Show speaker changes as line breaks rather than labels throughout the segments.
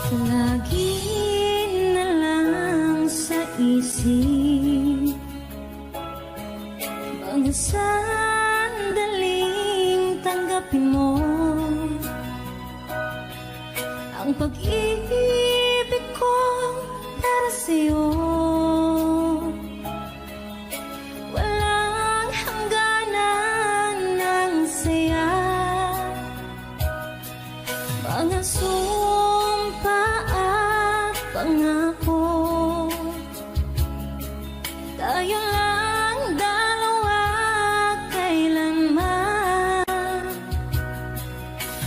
Lagi na lang sa isip mga sandaling tanggapin mo ang pag-ibig ko para sa'yo. Walang hangganan ng saya, mga sumpa at pangako. Tayo lang dalawa kailanman.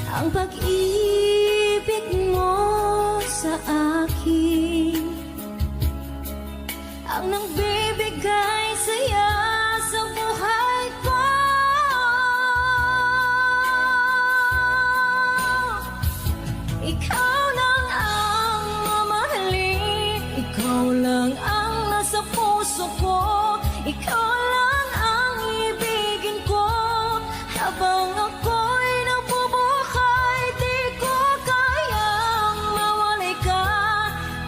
Ang pag-ibig mo sa akin ang nagbibigay saya sa buhay ko. Ikaw lang ang mamahalin, ikaw lang ang nasa puso ko, ikaw lang ang ibigin ko. Habang ako'y nabubuhay, di ko kayang mawalay ka,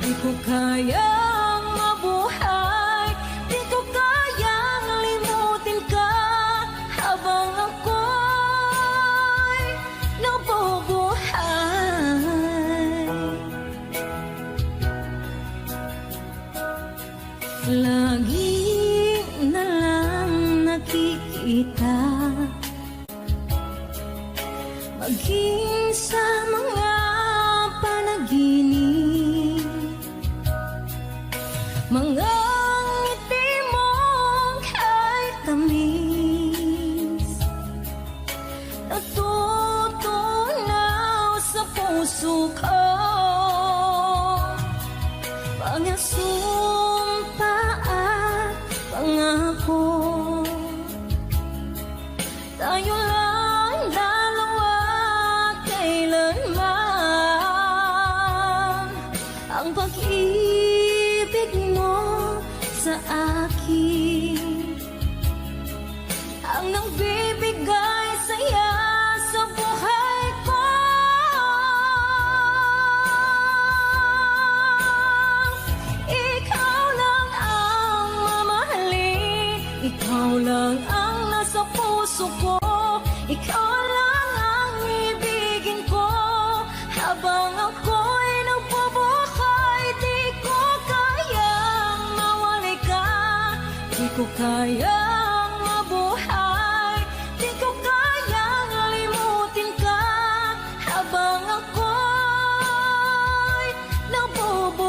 di ko kayang mabuhay, di ko kayang limutin ka. Habang ako'y nabubuhay, lagi na lang nakikita, maging sa mga panaginip, mga ngiti mong kahit tamis, natutunaw sa puso ko. Mga sumpa at pangako, tayo lang dalawa kailanman. Ang pag-ibig mo sa akin ang nagbibigay saya sa buhay ko. Ikaw lang ang mamahalin, ikaw lang ang nasa puso ko, ikaw lang ang ibigin ko. Habang ako'y nabubuhay, di ko kayang mawalay ka, di ko kayang mabuhay, di ko kayang limutin ka. Habang ako'y nabubuhay,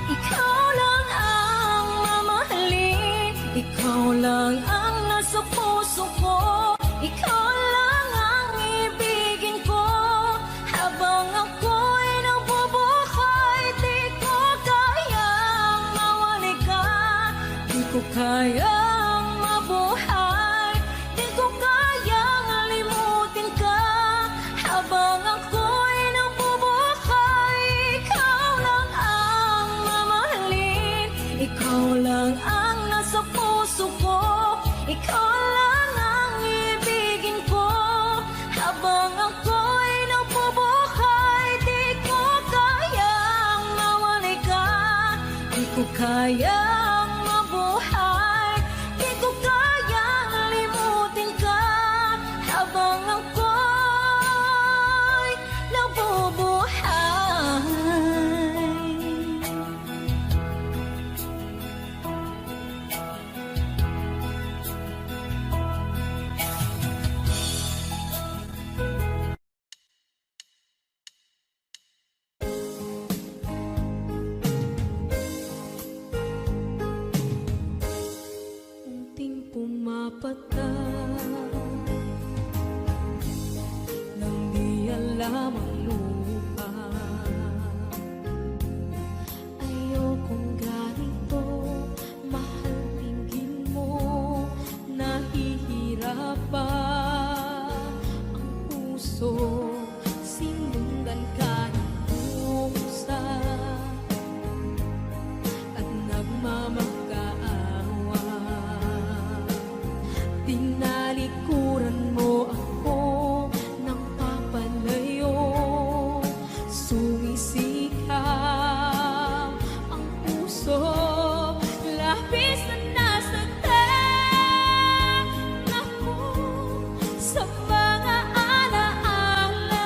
ikaw lang ang mamahalin, ikaw lang ang nasa puso ko, ikaw lang ang ibigin ko. Habang ako'y nabubuhay, di ko kayang mawalay ka, di ko kayang mabuhay, di ko kayang limutin ka. Habang ako'y nabubuhay, ikaw lang ang mamahalin, ikaw lang ang nasa puso ko, ikaw lang ang ibigin ko. Habang ako'y nabubuhay, di ko kayang mawalay ka, di ko kayang mabuhay, di ko kayang limutin ka. Habang ako'y nabubuhay,
ng di alam ang lupa.
puso, sinundan ka ng pusa at nagmamakaawa. Tinalikuran mo ako ng papalayo, sumisikap ang puso, labis na nasaktan ako sa mga alaala.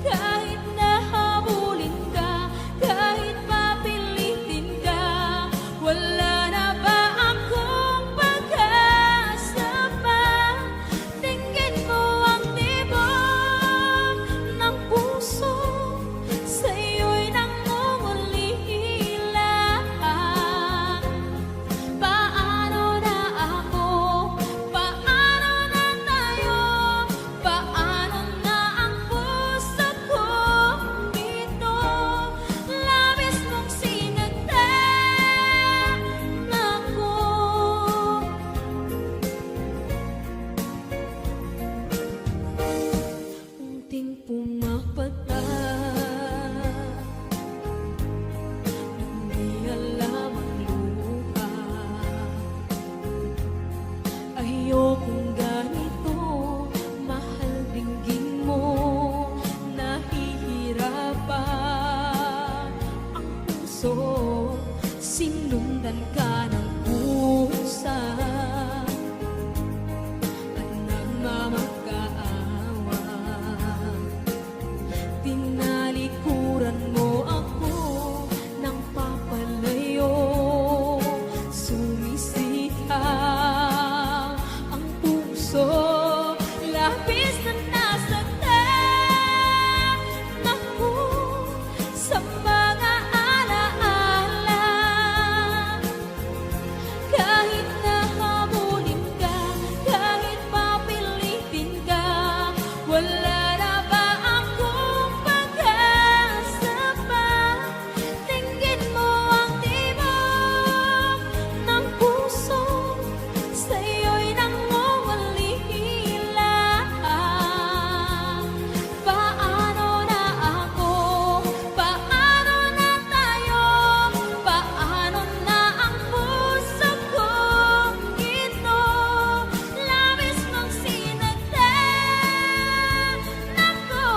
Kahit nahabulin ka, kahit papilitin ka, wala na ba akong pag-asa pa? Tingin mo ang tibok ng puso, sa'yo'y nangungulila. Paano na ako? Paano na tayo? Paano na ang puso kong ito? Labis mong sinagdan ako. Unting pumapata, hindi alam ang luha. Ayokong ganito, mahal, dinggin mo, nahihirapan ang puso, sinundan ka ng pusa at nagmamakaawa. Tinalikuran mo ako ng papalayo, sumisikap ang puso, labis na nasaktan ako sa mga alaala. Kahit nahabulin ka, kahit papilitin ka, wala na ba akong pag-asa pa? Tingin mo ang tibok ng puso, sa'yo'y nangungulila. Paano na ako? Paano na tayo? Paano na ang puso kong ito? Labis mong sinagdan ako,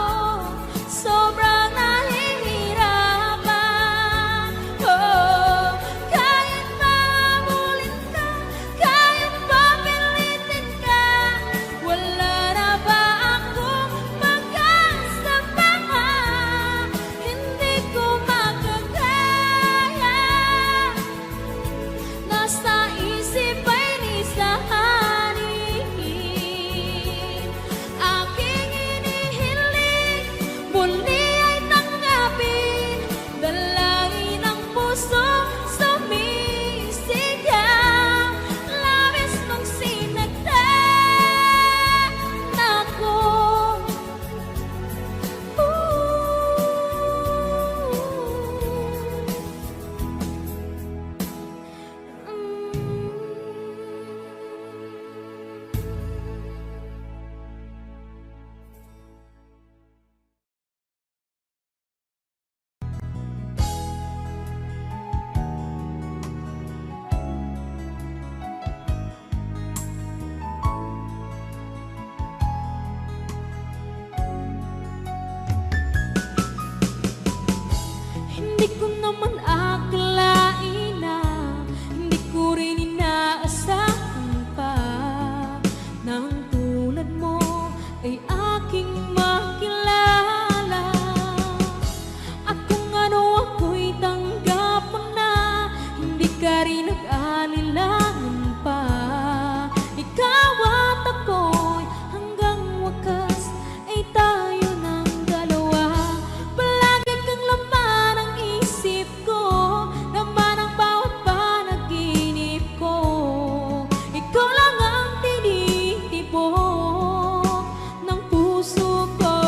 sobrang nahihirapan. Oh, kahit mahabulin ka, kahit papilitin ka, wala na ba akong pag-asa pa? Hindi ko makakaya, nasa isip ay nisahanin. Aking inihiling, muli ay tanggapin, dalangin ng puso, sumisigaw. Labis mong sinagdan ako. Hindi ko naman akalain na, hindi ko rin inaasahan pa, nang tulad mo ay aking makilala. At kung ano ako'y tanggap mo na, hindi ka rin nag-alilangan pa. Ikaw at ako'y hanggang wakas ay tayo ng dalawa. Palagi kang laman ng isip ko, laman ng bawat panaginip ko. Ikaw lang ang tinitibok ng puso ko.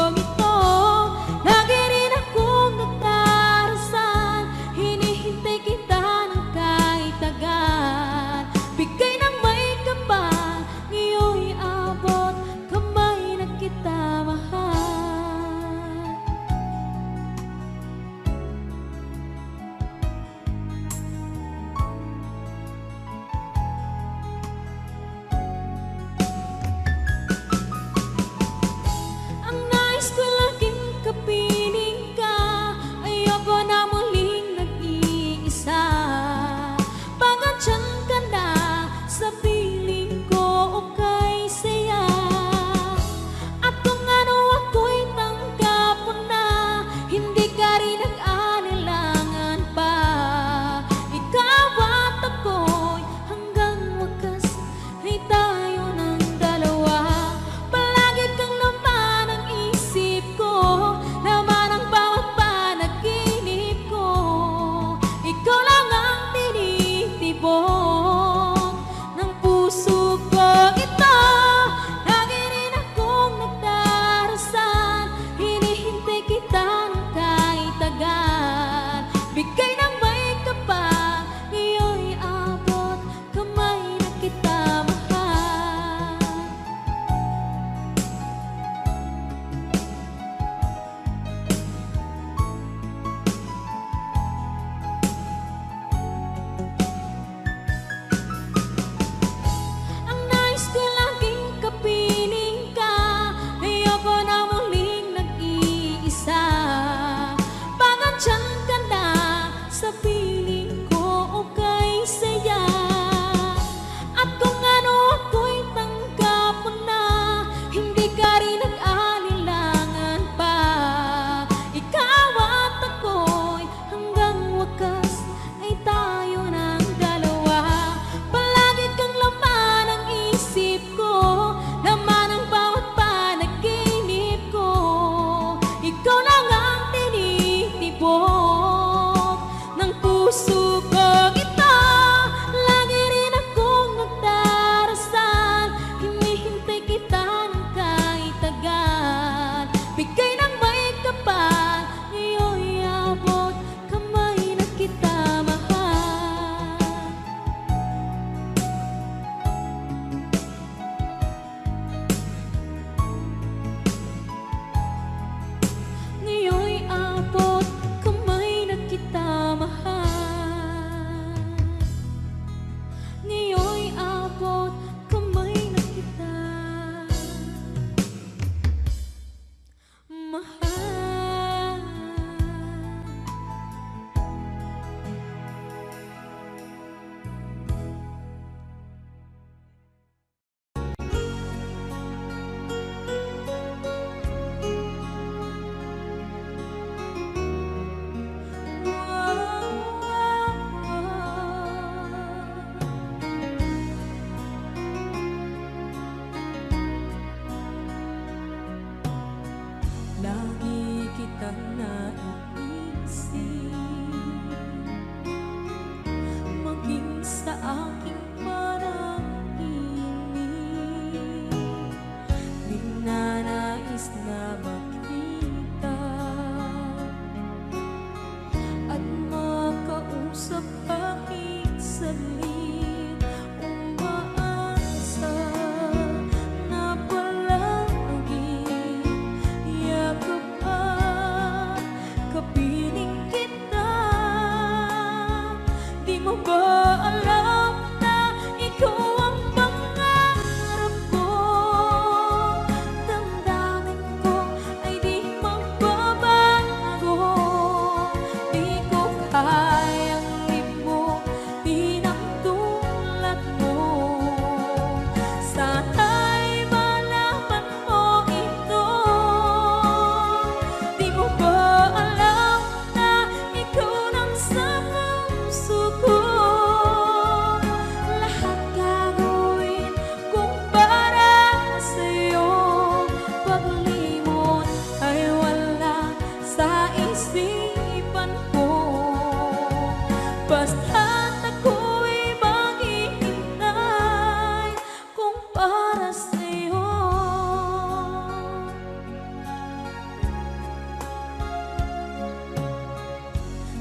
Ninanais na makita at makausap kahit saglit. Umaasa na palagi yakap at kapiling kita. Di mo ba alam na ikaw ang pangarap ko? Damdamin ko ay di magbabago. Di ko kayang limutin ang tulad mo. Sana'y malaman mo ito. Di mo ba alam na ikaw lang sa puso ko? Lahat gagawin kung para sa'yo. Paglimot ay wala sa isipan ko. Basta't ako'y maghihintay kung para sa'yo.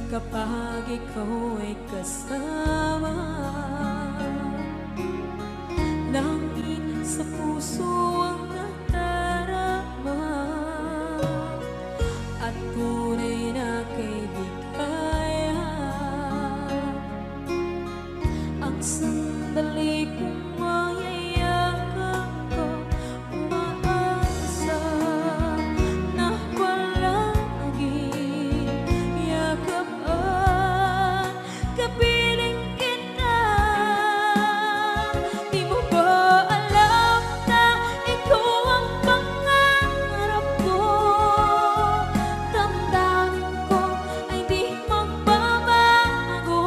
Kapag ikaw ay kasama, langit sa puso ang nadarama, at tunay na kaibigan. Ang sandali kong mayayakap ko, umaasa na palagi yakap at kapiling kita. Di mo ba alam na ikaw ang pangarap ko? Damdamin ko ay di magbabago.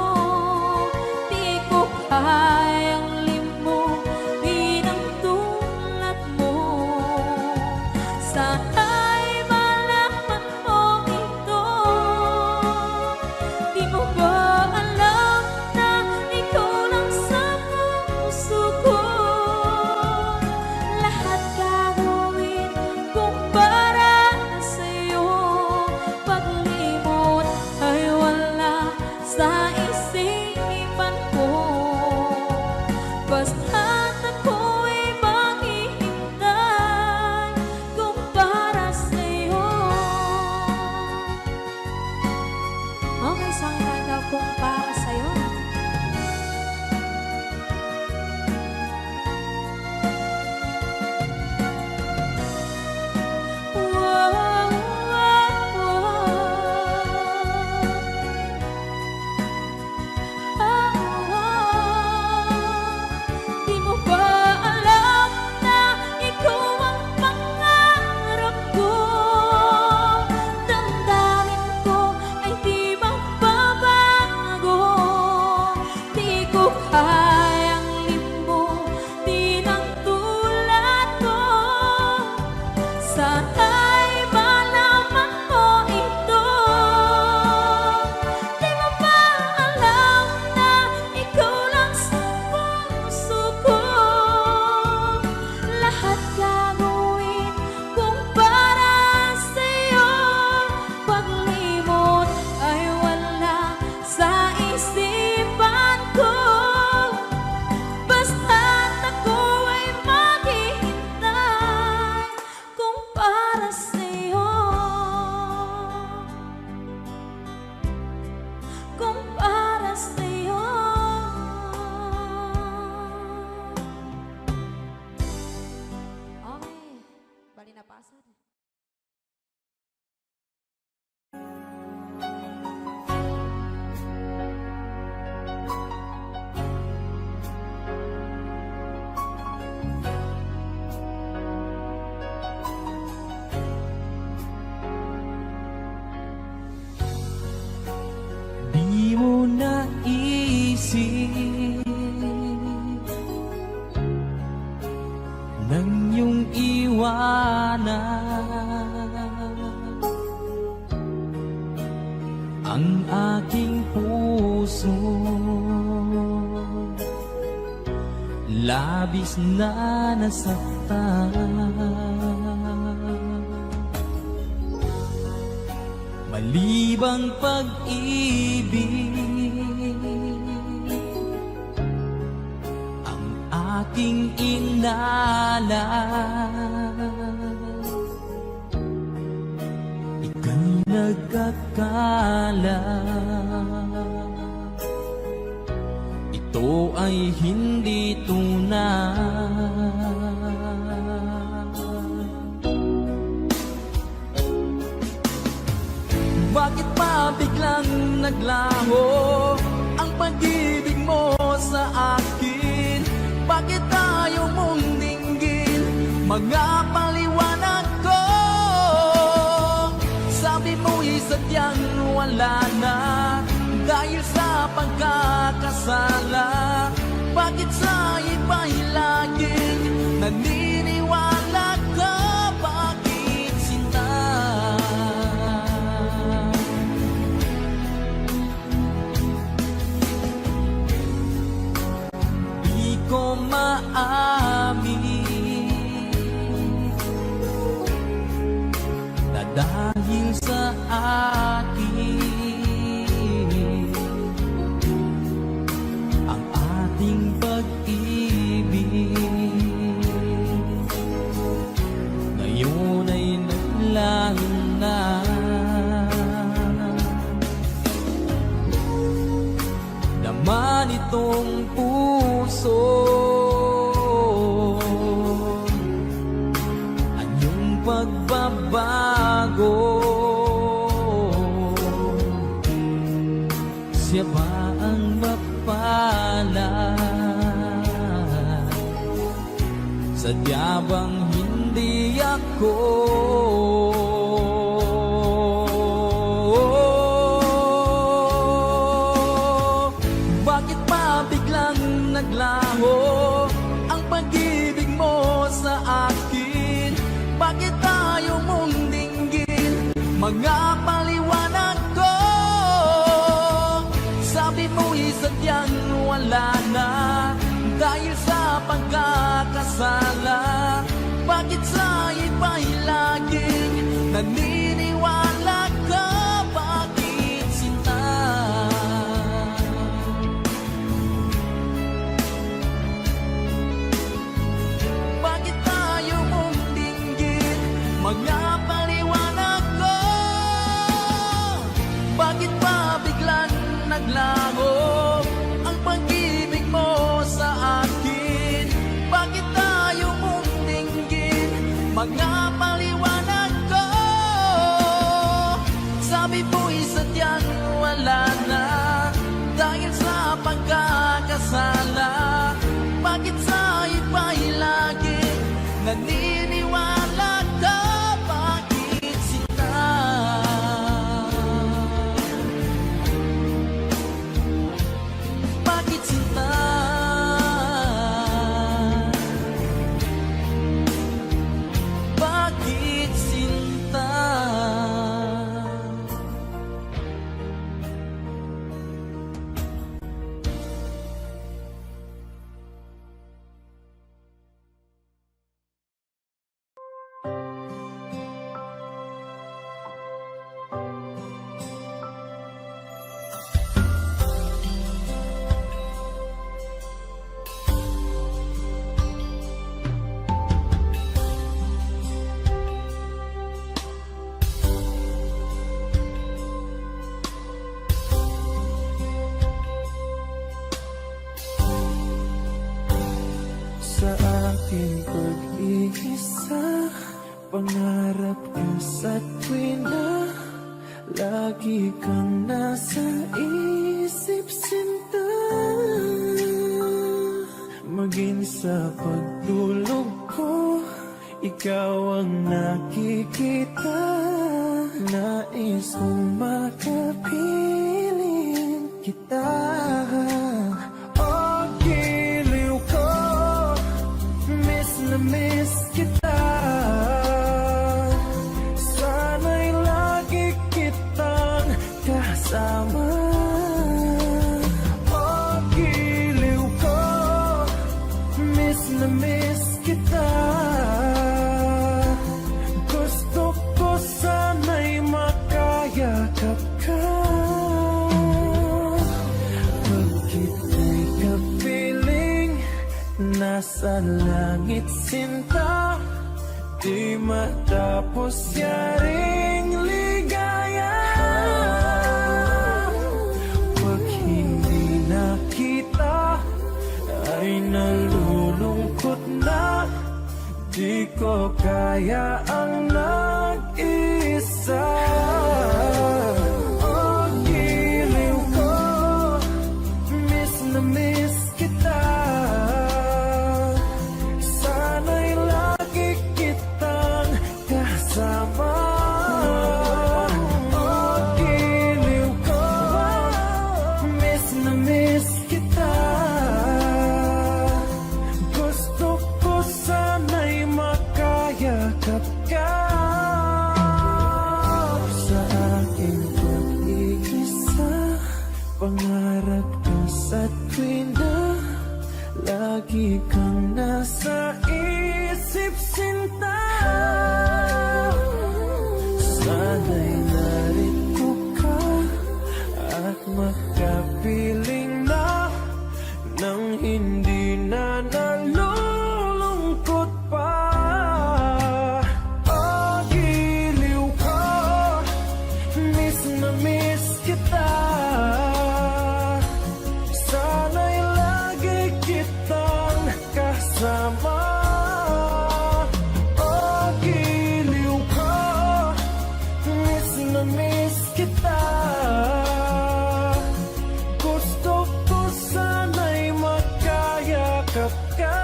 Di ko kayang limutin ang tulad mo. Sana'y malaman mo ito. Di mo ba alam na ikaw lang sa puso ko? Lahat gagawin kung para sa'yo. Paglimot ay wala sa isipan ko. Basta't ako'y maghihintay kung para sa'yo. Okay, isang kanta kung para sa'yo. Wow, wow, Di mo ba alam na ikaw ang pangarap ko? Damdamin ko ay di magbabago. Di ko kayang limutin ang tulad mo. Sana'y malaman mo ito. Di mo ba alam na ikaw lang sa puso ko? Lahat gagawin kung para sa'yo. Paglimot ay wala sa isipan ko. Basta't ako ay maghihintay kung para sa'yo. Kung para sa'yo. Okay, bali na pasan.
Di mo naisip nang iyong iwanan ang aking puso. Labis na nasaktan bang pag-ibig ang aking inalay? Ika'y nagkakala ito ay hindi tunay. Bakit pa biglang naglaho ang pag-ibig mo sa akin? Bakit ayaw mong dinggin mga paliwanag ko? Sabi mo'y sadyang wala na dahil sa pagkakasala. Bakit sa iba'y laging naniniwala ka? Bakit sinta? Di ko maamin na dahil sa akin ang ating pag-ibig ngayon ay naglaho na. Naman itong puso anyong pagbabago. Siya ba ang mapalad? Sadya bang hindi ako? Bakit pa biglang naglaho ang pag-ibig mo sa akin? Bakit ayaw mong dinggin mga paliwanag ko? Sabi mo'y sadyang wala na dahil sa pagkakasala. Bakit sa iba'y laging naniniwala ka? Bakit sinta? Bakit ayaw mong dinggin mga paliwanag ko? Bakit pa biglang naglaho ang pag-ibig mo sa akin? Bakit ayaw mong dinggin mga paliwanag ko? Sabi mo'y sadyang wala na dahil sa pagkakasala. Bakit sa iba'y laging naniniwala ka? Bakit sinta? Bakit sinta? Bakit sinta?
Sa aking pag-iisa, pangarap ka sa tuwina, lagi kang nasa isip, sinta. Maging sa pagtulog ko, ikaw ang nakikita. Nais kong makapiling kita. Oh, giliw ko, miss na miss kita. Sana'y lagi kitang kasama. Oh, giliw ko, miss na miss kita. Gusto ko sana'y makayakap ka. sinta, di matapos yaring ligaya. Pag hindi nakita, ay nalulungkot na. Di ko kaya ang nag-isa. Oh, giliw ko, miss na miss kita. Sana'y lagi kitang kasama. Oh, giliw ko, miss na miss kita. Gusto ko sana'y makayakap ka. Sa aking pag-iisa, pangarap ka sa tuwing na lagi kang nasa isip, sinta. Sana'y narito ka at makapiling na nang hindi na nalulungkot pa. Oh, giliw ko, miss na miss kita. Sana'y lagi kitang kasama. Oh, giliw ko, miss na miss kita. Gusto ko sana'y makayakap ka.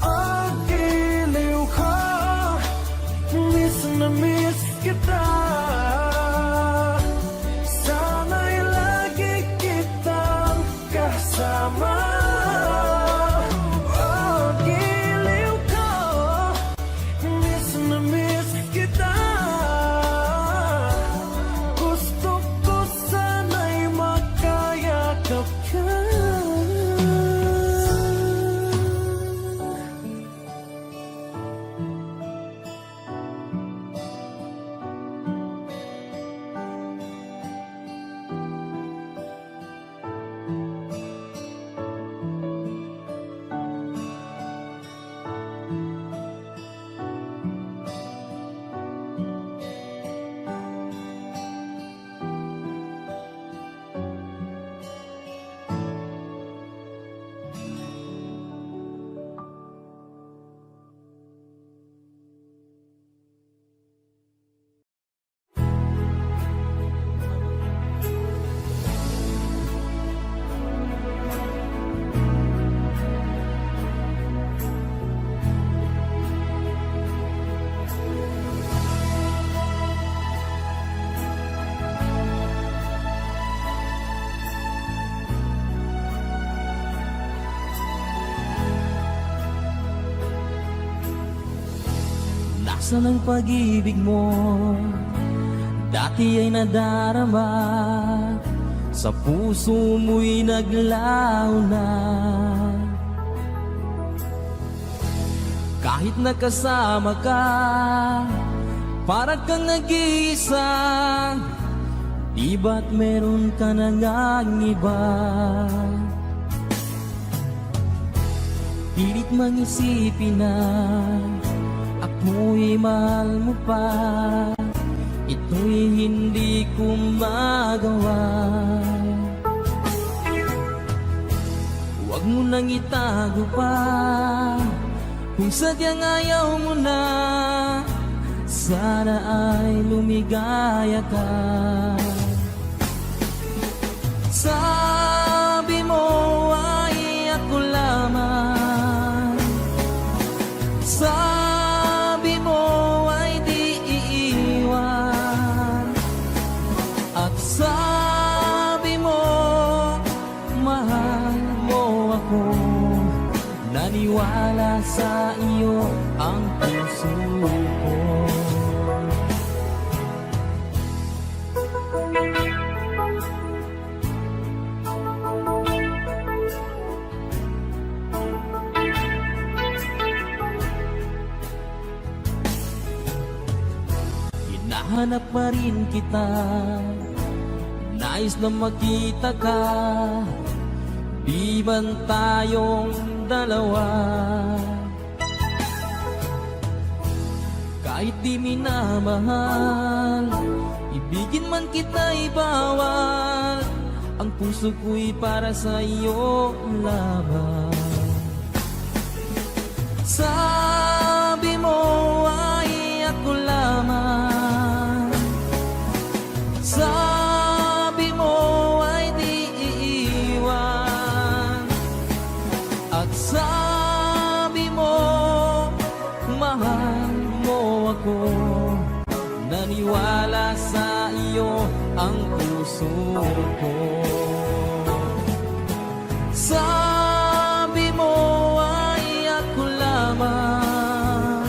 Oh, giliw ko, miss na miss kita. Sana'y lagi kitang kasama. Oh, giliw ko, miss na miss kita. Gusto ko sana'y makayakap ka.
Nasaan ang pag-ibig mo? Dati ay nadarama, sa puso mo'y naglaho na. Kahit nakasama ka, parang kang nag-iisa. Di ba't meron ka na ngang iba? Pilit mang isipin na ako'y mahal mo pa. Ito'y hindi ko magawa. Huwag mo nang itago pa, kung sadyang ayaw mo na. Sana ay lumigaya ka. Sabi mo ay ako lamang, sabi mo ay di iiwan, at sabi mo mahal mo ako. Naniwala sa iyo ang nahanap pa rin kita. Nais na makita ka, di ban tayong dalawa. Kahit di minamahal, ibigin man kita'y bawal. Ang puso ko'y para sa iyo lamang. Sabi mo ay ako lamang. Sabi mo ay di iiwan. At sabi mo, mahal mo ako. Naniwala sa iyo ang puso ko. Sabi mo ay ako lamang.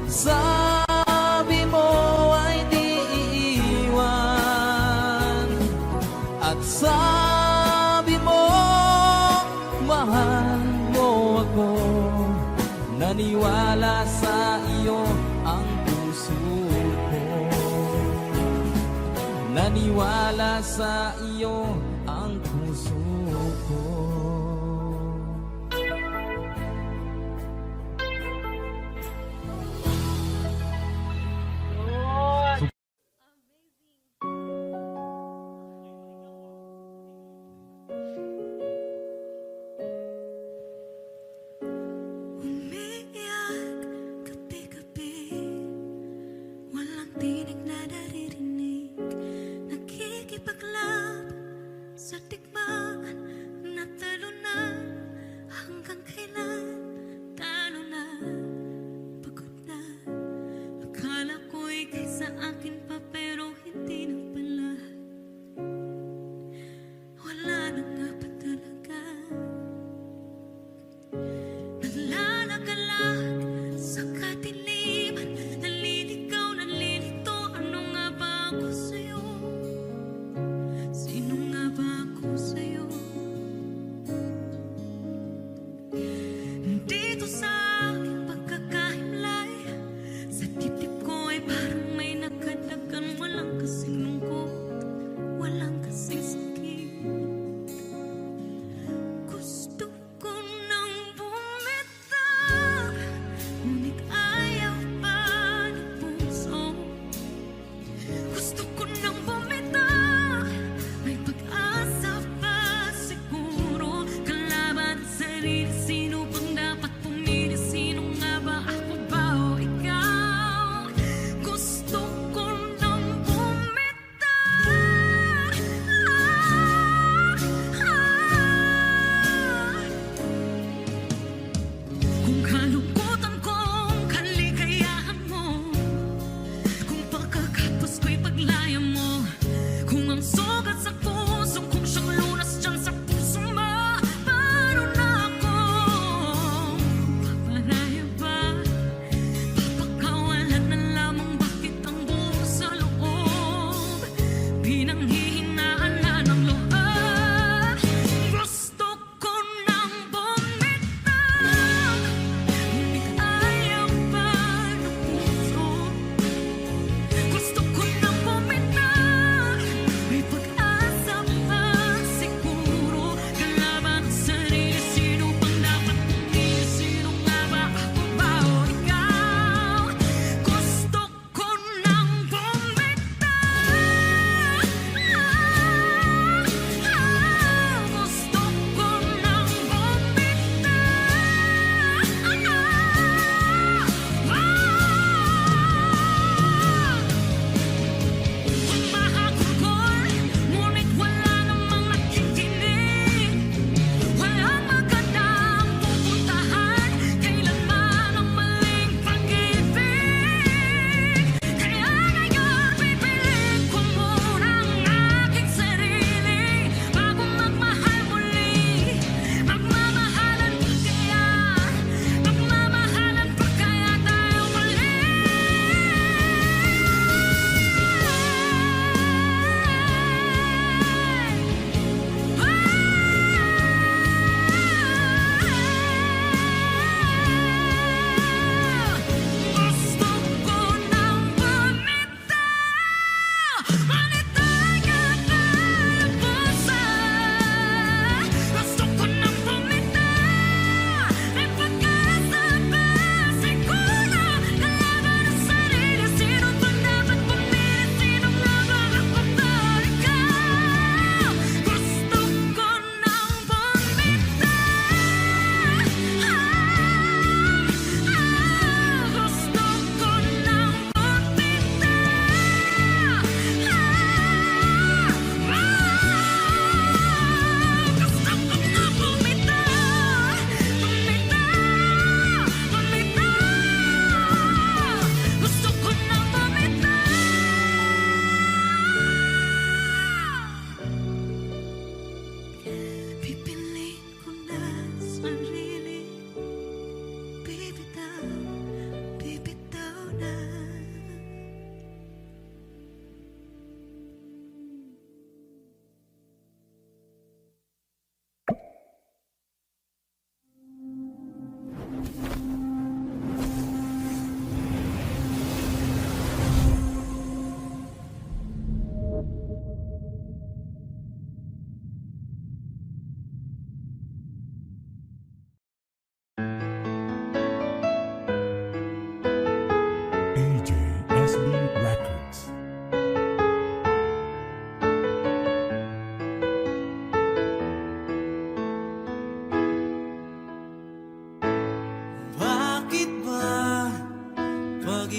Sabi mo ay di iiwan. At sabi mo, mahal mo ako. Naniwala sa iyo ang puso ko. Naniwala sa iyo ang puso ko.
Umiiyak gabi-gabi, walang tinig na naririnig. Nakikipaglab sa tikma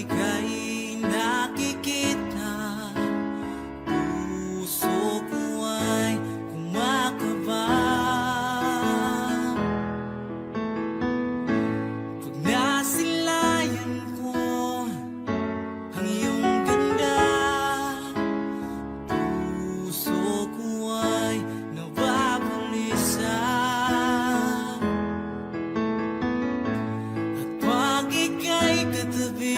ika'y nakikita, puso ko ay kumakaba. Pag nasilayan ko ang iyong ganda, puso ko ay nababulisa. At pag ika'y katabi,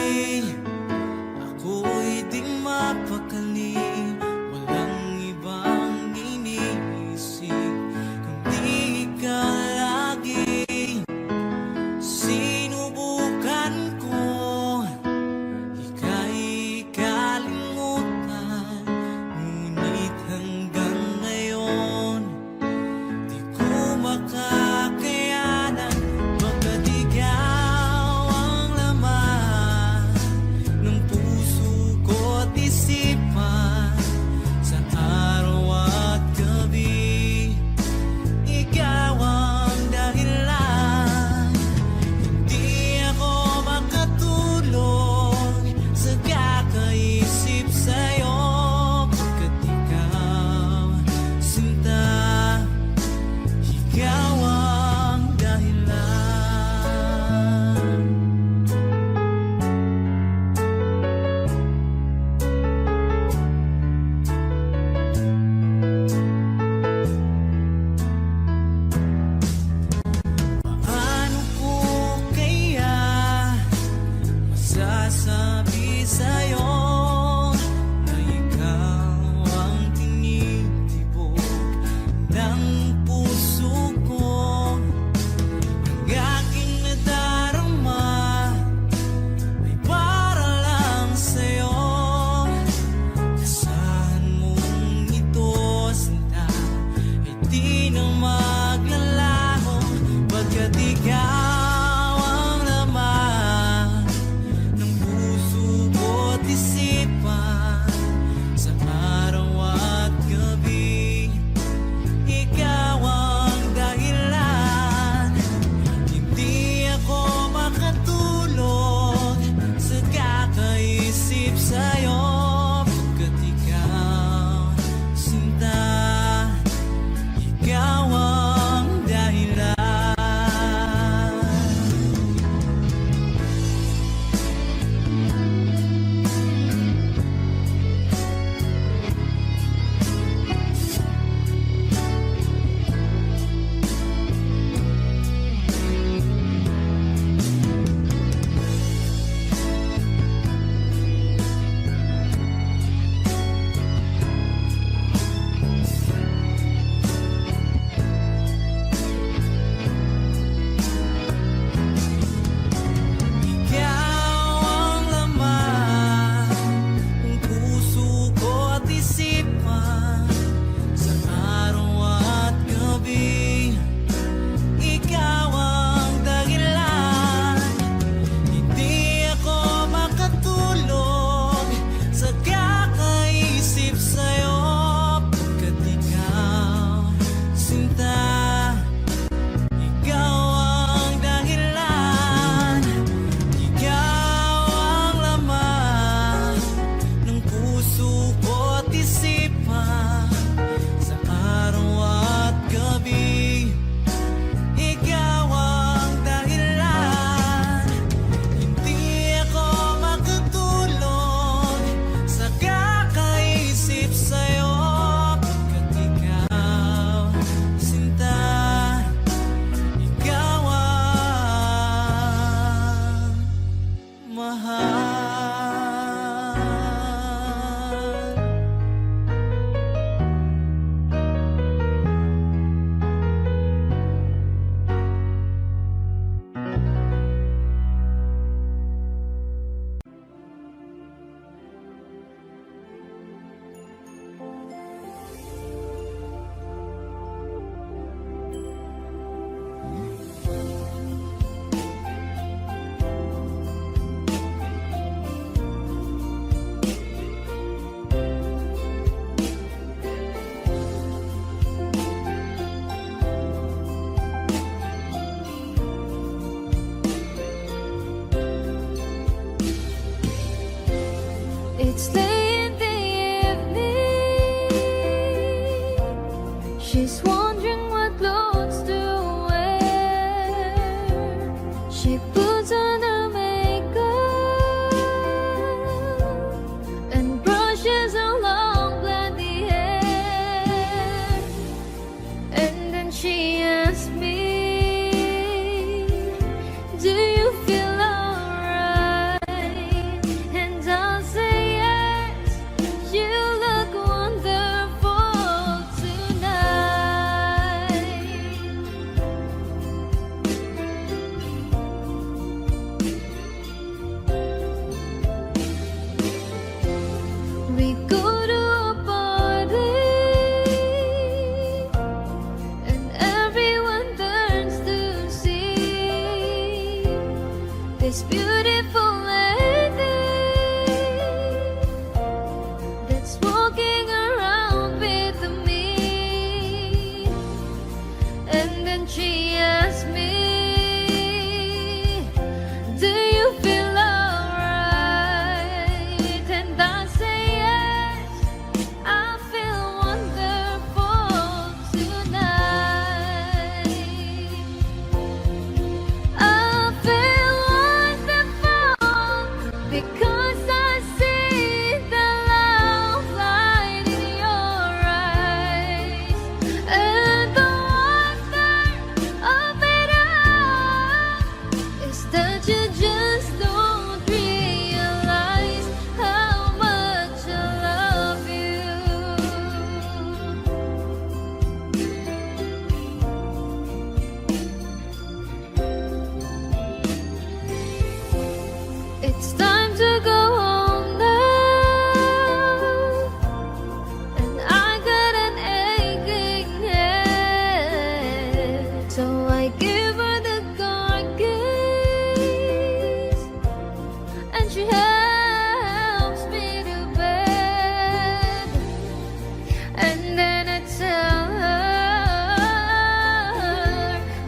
It's late in the evening. She's wondering what clothes to wear. She puts on her makeup and brushes her long blonde hair. And then she asks me, do you feel alright? And I'll say yes, you look wonderful tonight. We go to a party and everyone turns to see this beautiful lady that's walking around with me. And then she asks me, do you feel alright? And I say yes, I feel wonderful tonight. I feel wonderful because I see the love light in your eyes. And the wonder of it all is that you just don't realize how much I love you. It's time to go home now, and I got an aching head. So I give her the car keys, and she helps me to bed. And then I tell her,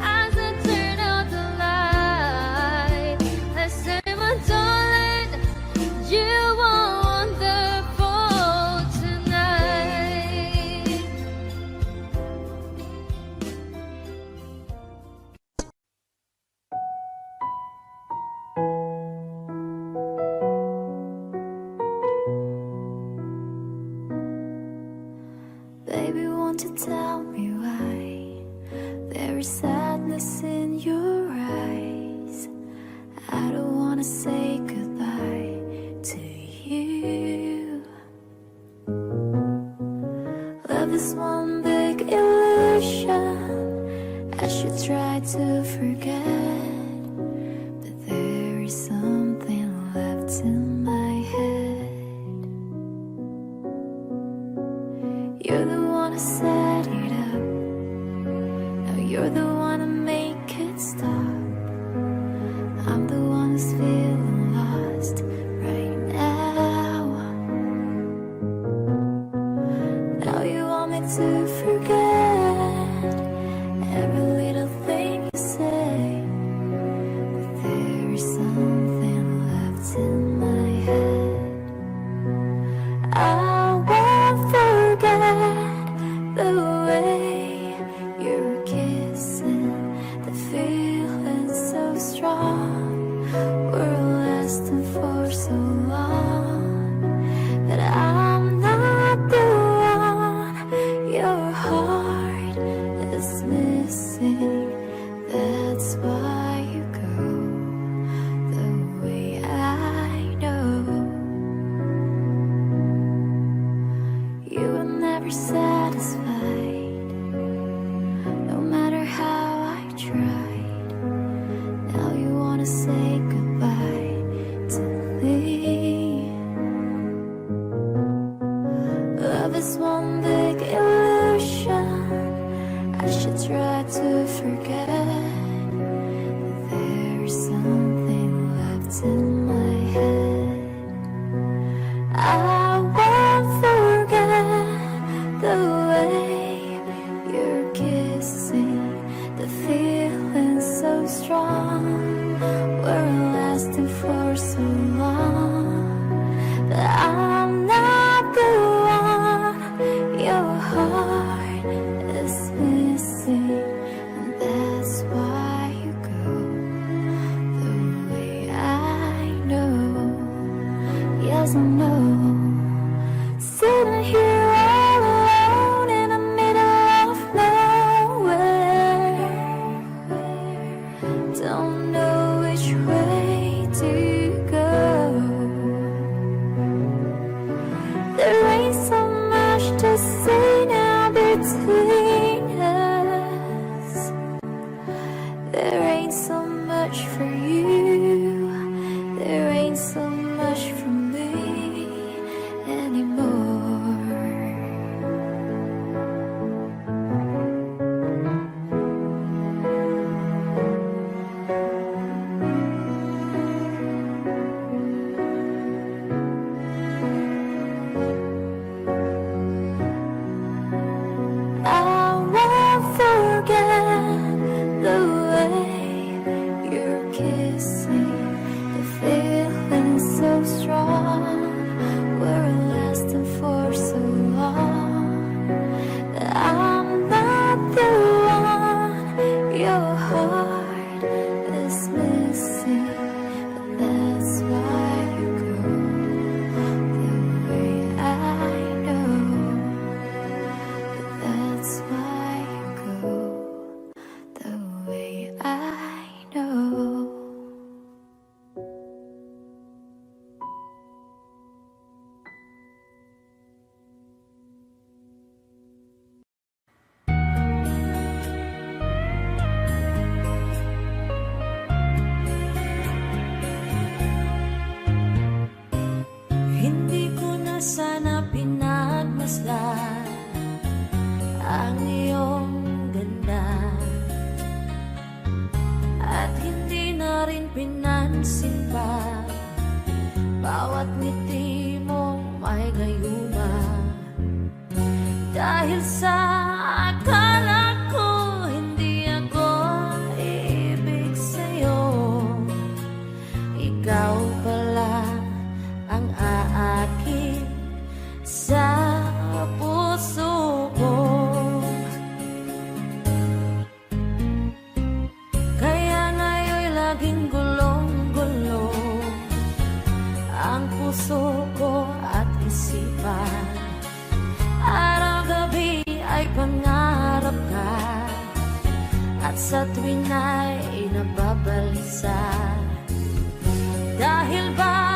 as I turn out the light, I say, my darling, you are wonderful tonight. Baby, won't you tell me why there is sadness in your eyes? I don't wanna say goodbye to you. Love is one big illusion. I should try to forget, but there is something left in my head. You're the one who set it up. Now you're the one to make it stop. I'm the one who's feeling lost right now. Now you want me to forget every little thing you say, but there is something left in my head. I won't forget the way you're kissing, the feeling so strong. We're lasting for so long, but I'm not the one your heart is missing. That's why you go the way I know. You were never satisfied, no matter how I tried. Now you wanna say goodbye to me. Love is one big illusion. I should try to forget, but there's something left in my head. I won't forget the way you're kissing, the feeling so strong. We're lasting for so long, but I'm doesn't know. Sitting here all alone in the middle of nowhere. Don't know which way to go. There ain't so much to say now between us. There ain't so much for you. There ain't so much for me anymore. I won't forget the way you're kissing, the feeling so strong. We're lasting for so long that I'm not the one your heart is missing. But that's why you go the way I know. But that's why you go the way I know.
Hindi ko na sana pinagmasdan ang iyong ganda, at hindi na rin pinansin pa bawat ngiti mong may gayuma. Dahil sa akala ko hindi ako iibig sa'yo, ikaw pala ang aakin sa puso ko. Kaya ngayon'y laging gulong-gulo ang puso ko at isipan. Araw-gabi ay pangarap ka, at sa tuwin ay nababalisa. Dahil ba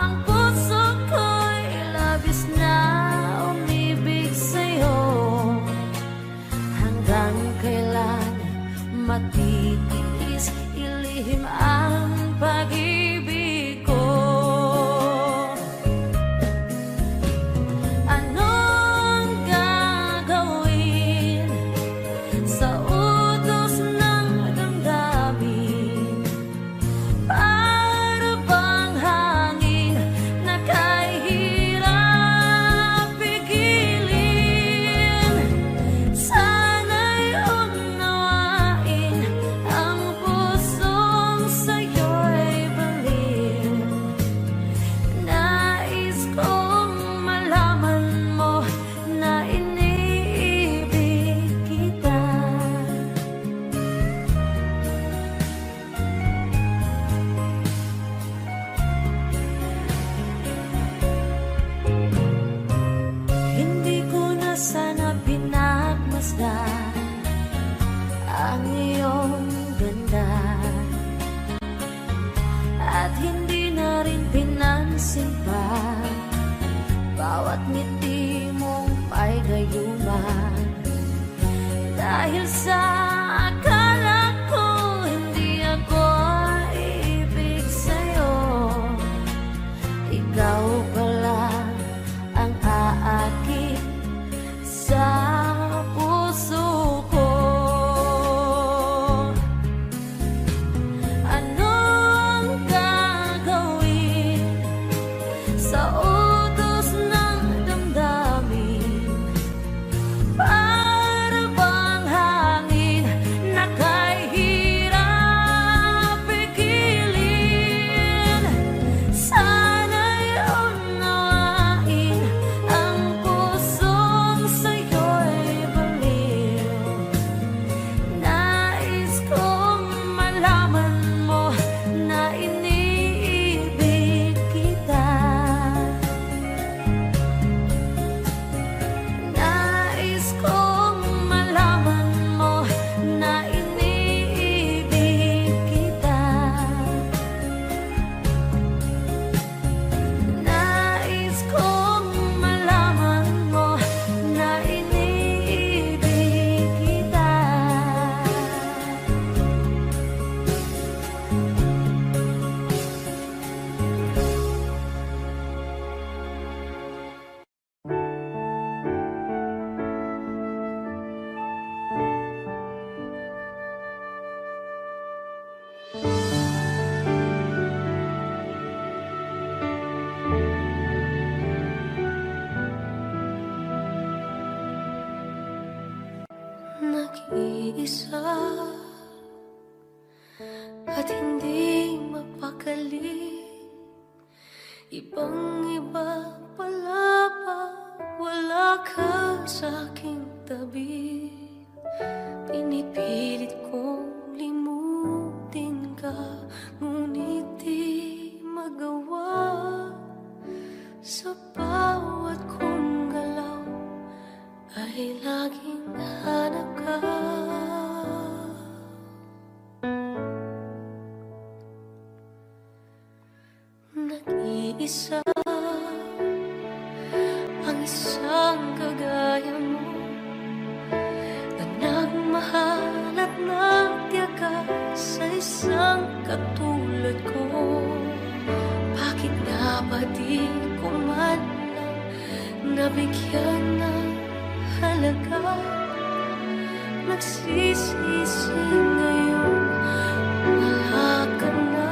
ang puso ko'y labis na umibig sa'yo? Hanggang kailan matitiis ilihim ang pag-ibig ko? Anong gagawin sa utos ng damdamin? Para bang hangin na kahirap pigilin? Sana'y unawain ang pusong sa'yo'y balik. Nais kong malaman mo na iniibig kita. Hindi ko na sana pinagmasdan ang iyong ganda, at hindi na rin pinansin pa bawat ngiti mong may gayuma. Dahil sa akala ko hindi ako iibig sa'yo, ikaw pala ang aakin sa puso ko. Anong gagawin sa utos ng damdamin? Para bang hangin mag-isa at hindi mapakali. Ibang-iba pala pag wala ka sa aking tabi. Pinipilit kong limutin ka, ngunit di magawa. Sa bawat kong galaw ay laging hanap ka. Nag-iisa ang isang kagaya mo, na nagmahal at nagtiyaga sa isang katulad ko. Bakit nga ba di ko man lang nabigyan ng halaga? Nagsisisi ngayon, wala ka na.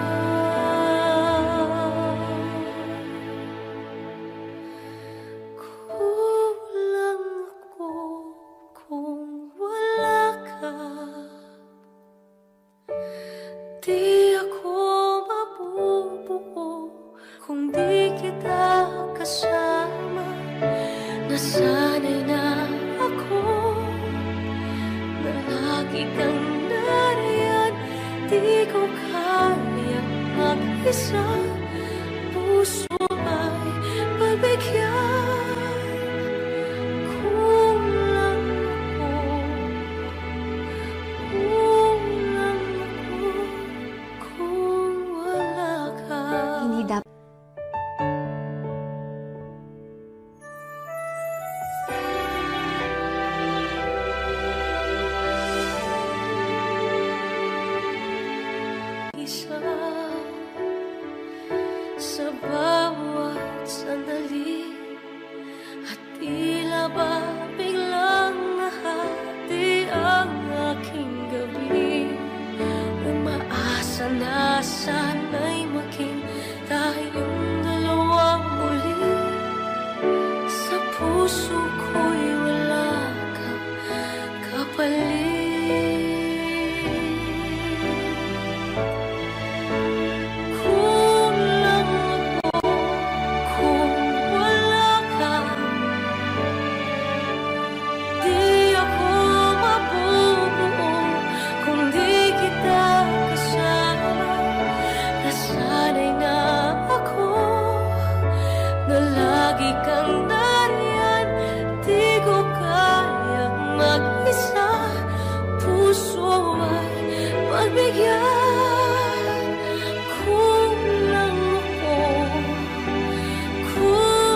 Kulang ako kung wala ka. Di ako mabubuo kung di kita kasama. Nasanay na ako na lagi kang nariyan. Di ko kaya mag-isa, puso ay pagbigyan. Kulang ako kung wala ka.
Hindi dapat
isa sa bawat sandali, at tila ba biglang nahati ang aking gabi. Umaasa na sana'y maging tayong dalawang muli. Sa puso ko'y wala kang kapalit. Kulang ako kung wala ka. Di ako mabubuo kung di kita kasama. Nasanay na ako na lagi kang nariyan. Di ko kayang mag-isa, puso ay pagbigyan. Kulang ako kung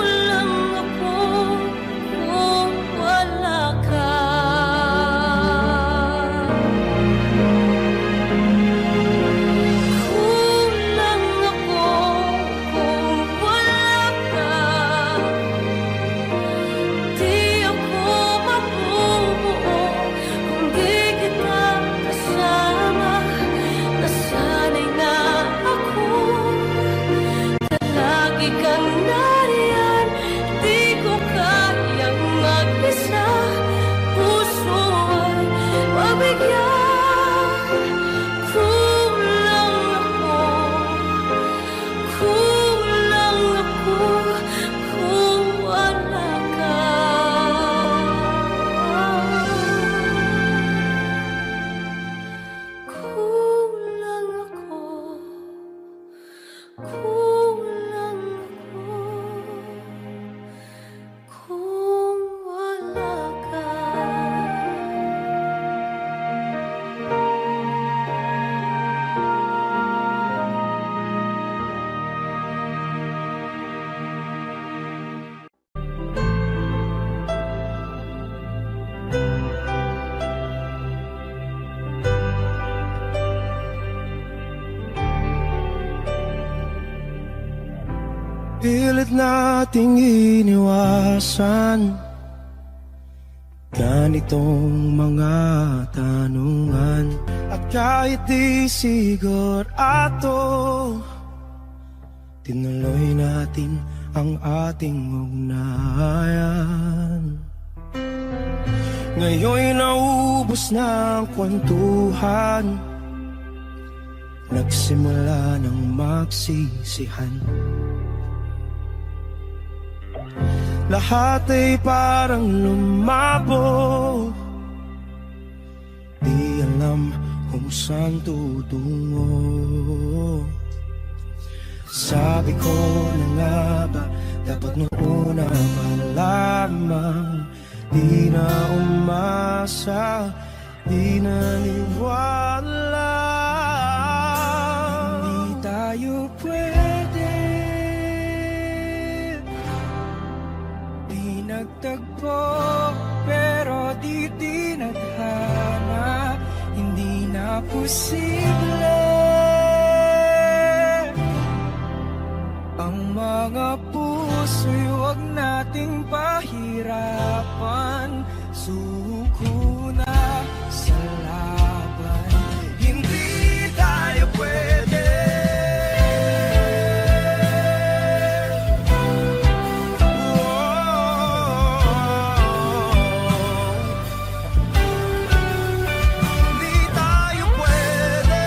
wala ka. Kulang ako kung wala ka. Di ako mabubuo kung di kita kasama. Nasanay na ako na lagi kang nariyan. Di ko kayang mag-isa, puso ay mabigyan. Kulang ako kung wala ka. Kulang ako kung wala ka.
Pilit nating iniwasan ganitong mga tanungan. At kahit di sigurado, tinuloy natin ang ating ugnayan. Ngayon'y naubos na ang kwentuhan, nagsimula ng magsisihan. Lahat ay parang lumabo, di alam kung saan tutungo. Sabi ko na nga ba, dapat nung una pa lamang, di na umasa, di naniwala. Hindi tayo pwede, di nagtagpo, pero di tinadhana. Hindi na posible ang mga puso'y huwag nating pahirapan. Suko na sa laban, hindi tayo pwede. Hindi tayo pwede.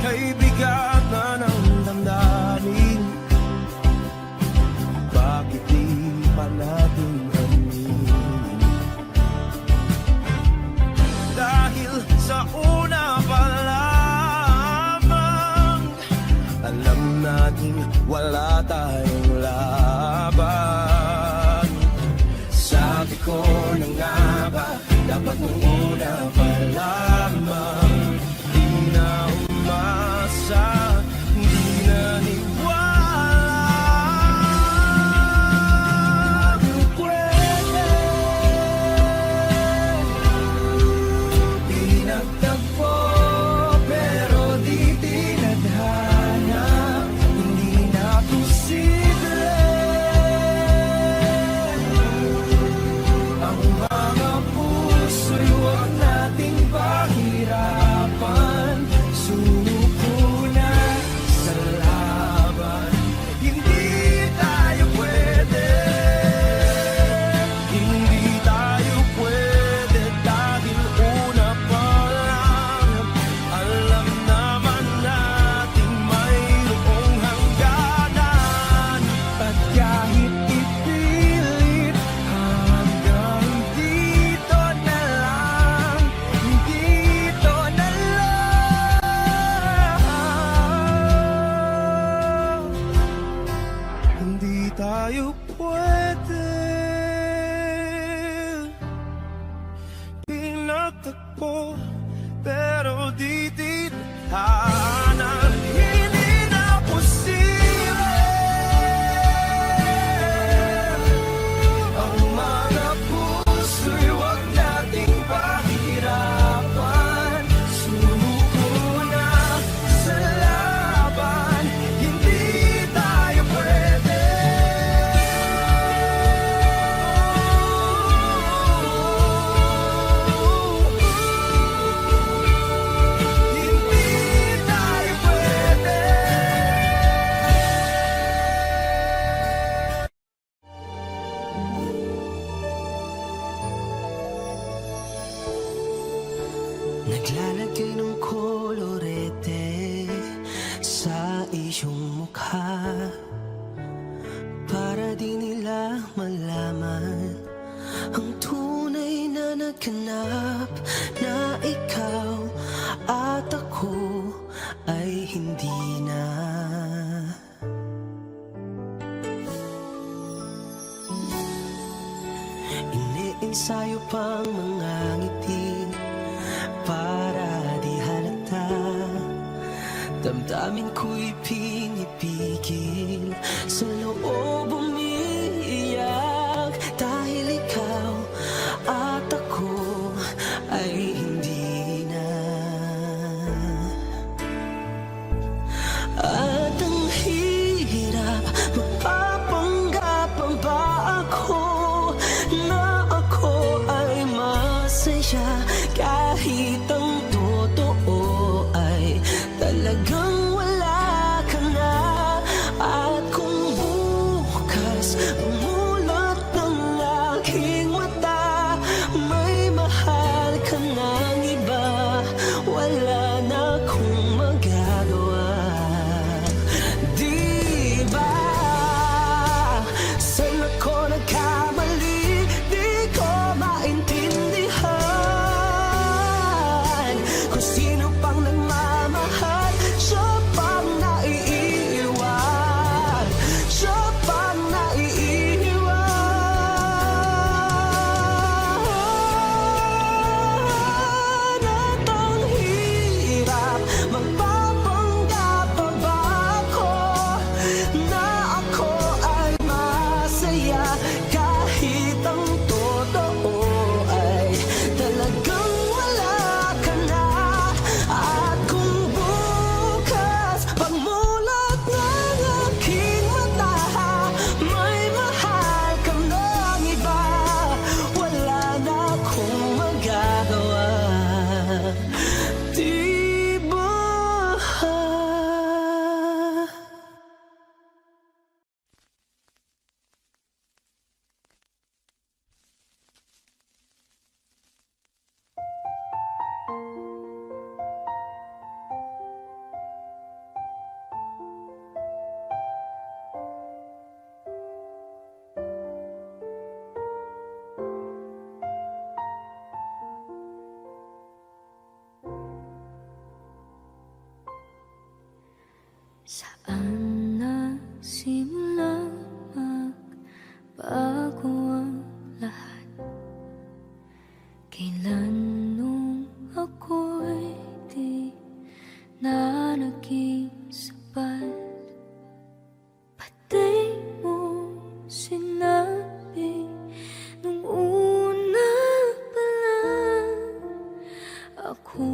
Kay bigat na ng damdamin, bakit di pa natin aminin? Dahil sa una pa lamang, alam natin wala tayong laban. Sabi ko na nga ba, dapat nung una pa lamang, di na umasa, di naniwala. Pwede, di nagtagpo, pero di tinadhana. Hindi na posible ang mga puso'y huwag nating pahirapan. Suko na sa laban, hindi tayo pwede. Hindi tayo pwede dahil una pa lang, alam naman nating mayroong hangganan. At kahit ipilit, hanggang dito na lang, dito na lang. Hindi tayo pwede, pinagtagpo, pero di tinadhana. Hindi na posible ang mga puso'y huwag nating pahirapan. Suko na sa laban, hindi tayo pwede. Hindi tayo pwede. Naglalagay ng kolorete sa iyong mukha, para di nila malaman ang tunay na naghanap, na ikaw at ako ay hindi na. Iniensayo pang mga ngiti para di halata, damdamin ko'y pinipigil, sa loob umiiyak, dahil ikaw at ako ay hindi na. At ang hirap, magpapanggap pa ba ako na ako ay masaya, kahit ang totoo ay
Kailan nung ako'y di na naging sapat, pati mo sinabi nung una pa lang, ako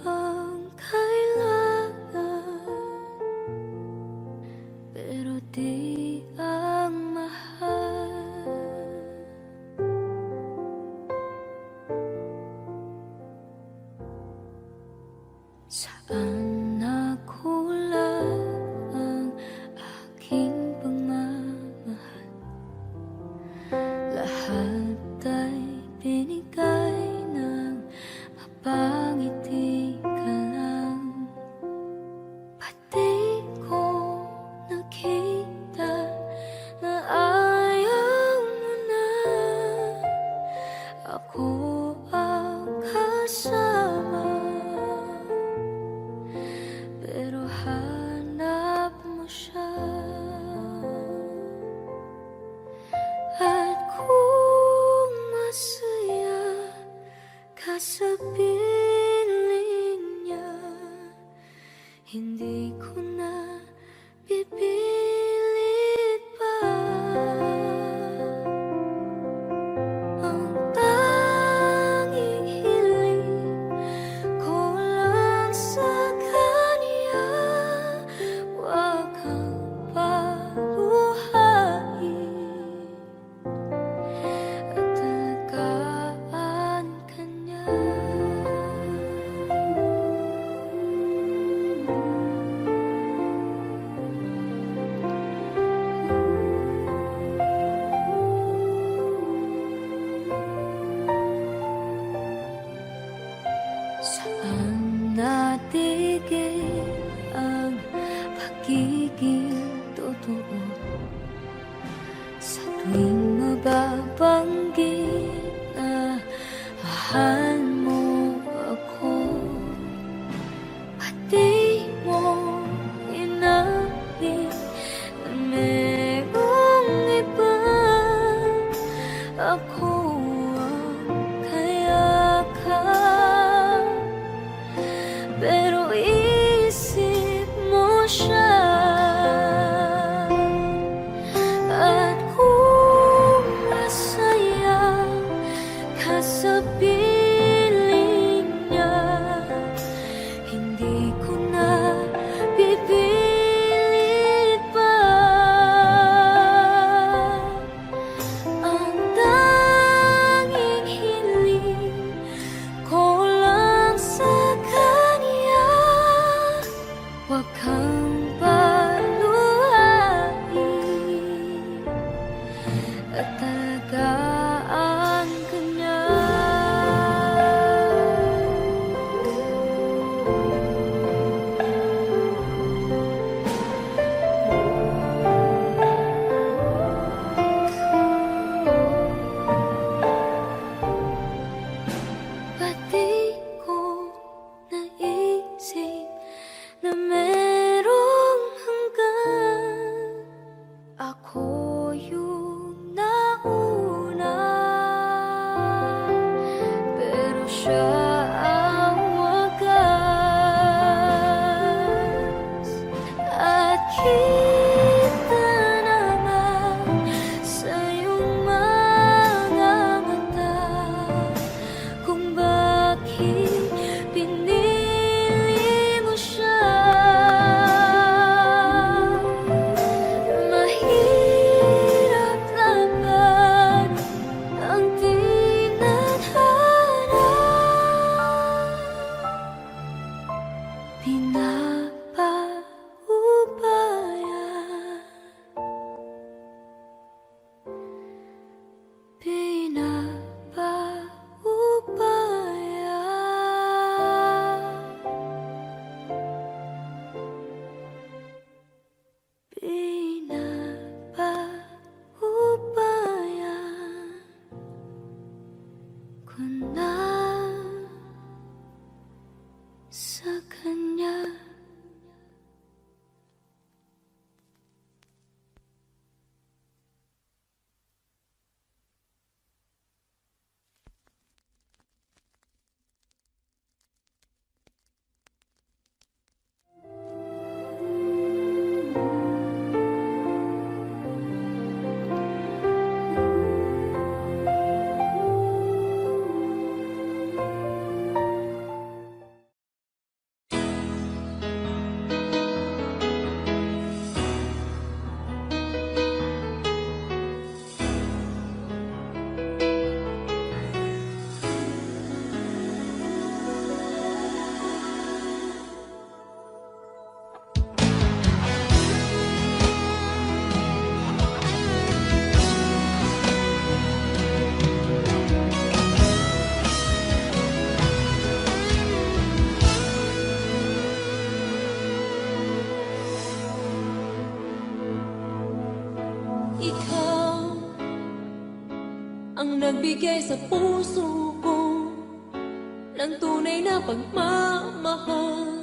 ang kailangan, pero di ang mahal. Saan nakulang ang aking pagmamahal? Lahat ay binigay ng mapangiti ka lang. Pati ko nakita na ayaw mo na. Ako ang kasama, pero hanap mo siya. At kung masaya ka sa piling niya, hindi ko na pipilit pa. Ang tanging hiling ko lang sa kanya, wag kang paluhain at alagaan ka niya. Saan natigil ang pagiging totoo? Sa tuwing mababanggit na mahal mo ako, pati mo inamin na merong iba. Ako ang kayakap, pero isip mo siya. At kung masaya ka sa piling niya, hindi ko na pipilit pa. Ang tanging hiling ko lang sa kanya, wag kang paluhain at alagaan ka niya. Pati ko naisip na merong hanggan, ako yung nauna, pero siya ang wagas. At kita naman sa iyong mga mata kung bakit pinili mo siya. Mahirap laban ang tinadhana, magbigay sa puso ko ng tunay na pagmamahal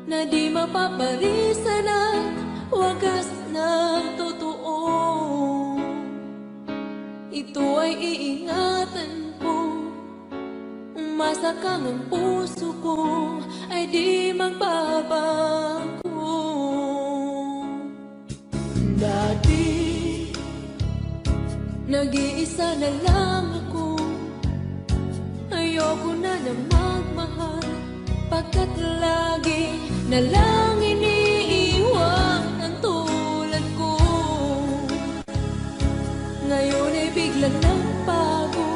na di mapaparisan at wagas na totoo. Ito ay iingatan ko, umasa kang ang puso ko ay di magbabago. Dati nag-iisa na lang ako, ayoko na magmahal, pagkat lagi na lang iniiwan ang tulad ko. Ngayon ay biglang nagbago,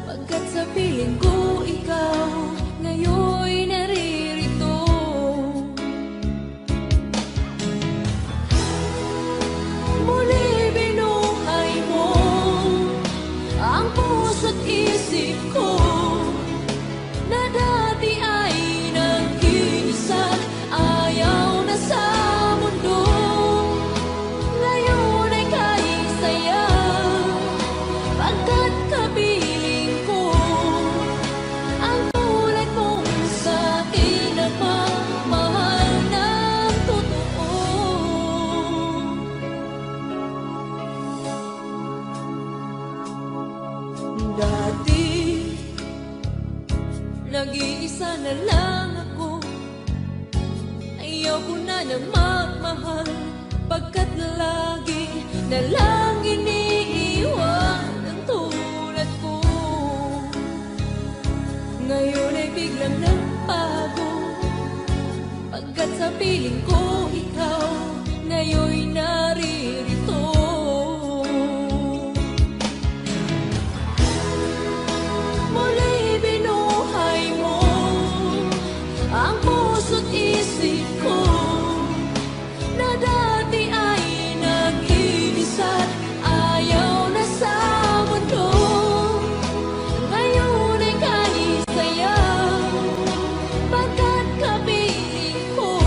pagkat sa piling ko ikaw ngayon naririto. Muli binuhay mo ang puso't isip ko na dati ay nag-iisa, ayaw na sa mundo. Ngayon ay kahit saya, pagkat kapiling ko ang tulad mong sa'kin na mamahal ng totoo. Dati nag-iisa na lang ako, ayaw ko na magmahal, pagkat lagi na lang iniiwan ang tulad ko. Ngayon ay biglang nagbago, pagkat sa piling ko ikaw ngayon naririto. Muli binuhay mo ang puso't isip ko na dati ay nag-iisa, ayaw na sa mundo. Ngayon ay kahit saya, pagkat kapiling ko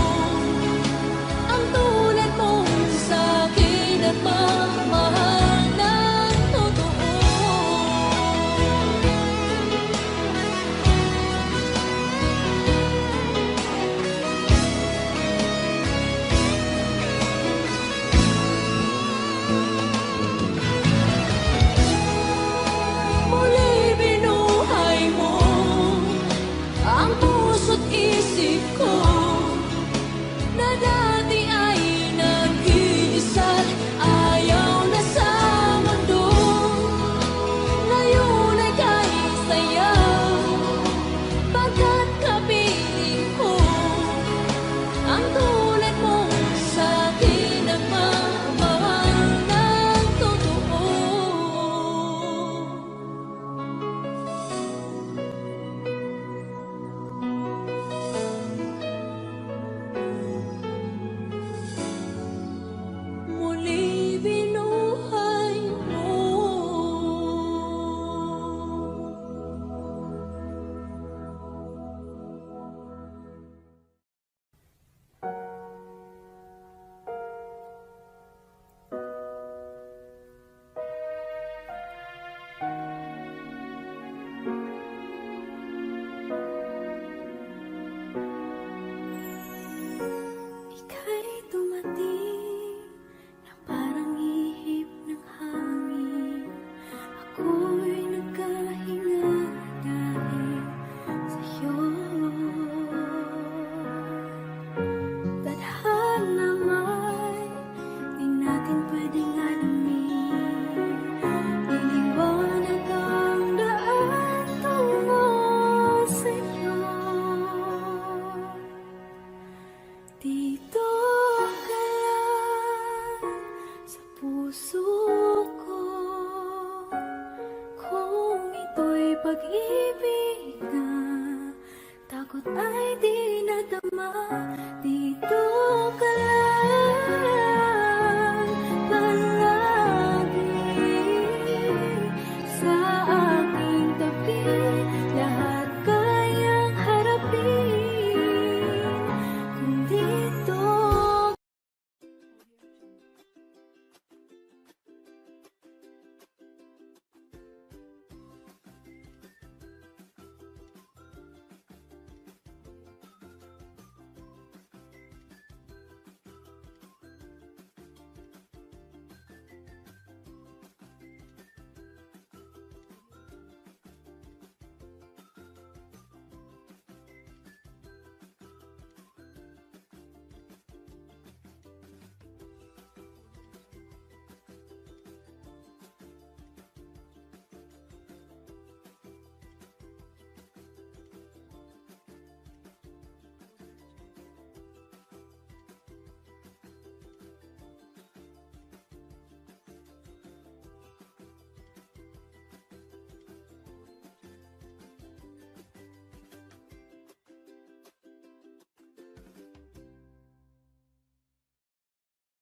ang tulad mong sa'kin at mamahal ng totoo. Muli binuhay mo ang puso't isip ko na dati ay nag-iisa, ayaw na sa mundo. Ngayon ay kahit saya, pagkat kapiling ko ang tulad mong sa'kin na mamahal ng totoo. Muli binuhay mo. Ika'y dumating na parang ihip ng hangin. Ako'y nagkahinga dahil sa'yo. Tadhana may di natin pwedeng alamin. Liliwanag ang daan tungo sa'yo. Dito ka lang sa puso ko, kung ito'y pag-ibig na takot ay di nadama. Dito ka lang.